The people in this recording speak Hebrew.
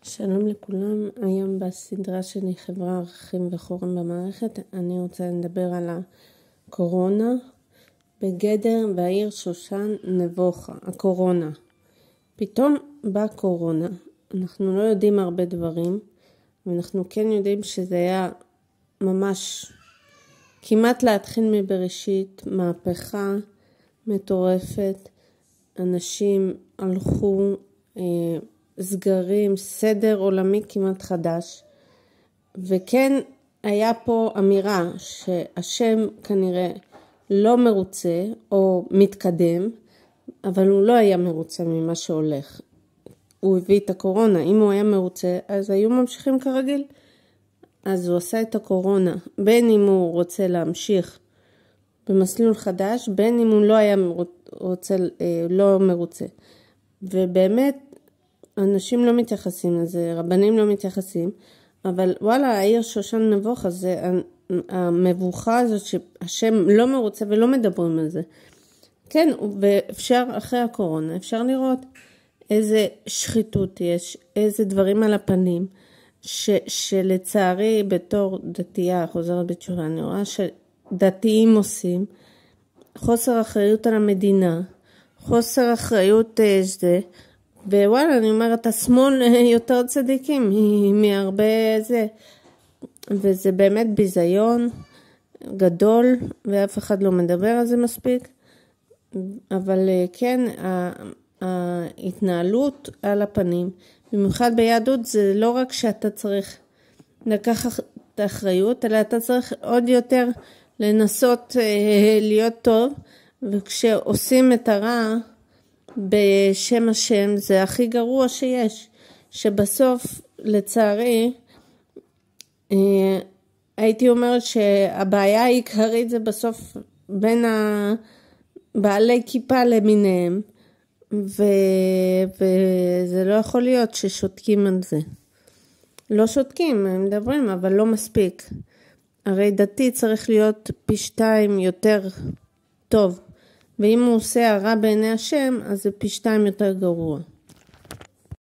שלום לכולם, היום בסדרה שלי חברה, ערכים וחורים במערכת, אני רוצה לדבר על הקורונה בגדר והעיר שושן נבוכה, הקורונה. פתאום באה קורונה, אנחנו לא יודעים הרבה דברים, ואנחנו כן יודעים שזה היה ממש כמעט להתחיל מבראשית, מהפכה מטורפת, אנשים הלכו, סגרים, סדר עולמי כמעט חדש, וכן היה פה אמירה שהשם כנראה לא מרוצה או מתקדם, אבל הוא לא היה מרוצה ממה שהולך. הוא הביא את הקורונה, אם הוא היה מרוצה אז היו ממשיכים כרגיל, אז הוא עשה את הקורונה, בין אם הוא רוצה להמשיך במסלול חדש, בין אם הוא לא היה לא מרוצה. ובאמת אנשים לא מתייחסים לזה, רבנים לא מתייחסים, אבל וואלה, העיר שושן נבוכה, זה המבוכה הזאת שהשם לא מרוצה ולא מדברים על זה. כן, ואפשר אחרי הקורונה, אפשר לראות איזה שחיתות יש, איזה דברים על הפנים, שלצערי בתור דתייה, חוזרת בתשובה, אני רואה שדתיים עושים, חוסר אחריות על המדינה, חוסר אחריות זה, ווואלה, אני אומרת, השמאל יותר צדיקים מהרבה זה, וזה באמת ביזיון גדול, ואף אחד לא מדבר על זה מספיק, אבל כן, ההתנהלות על הפנים, במיוחד ביהדות, זה לא רק שאתה צריך לקחת את האחריות, אלא אתה צריך עוד יותר לנסות להיות טוב, וכשעושים את הרע, בשם השם זה הכי גרוע שיש, שבסוף לצערי הייתי אומרת שהבעיה העיקרית זה בסוף בין בעלי כיפה למיניהם, וזה לא יכול להיות ששותקים על זה. לא שותקים, הם מדברים, אבל לא מספיק. הרי דתי צריך להיות פי 2 יותר טוב, ואם הוא עושה הרע בעיני השם, אז זה פי 2 יותר גרוע.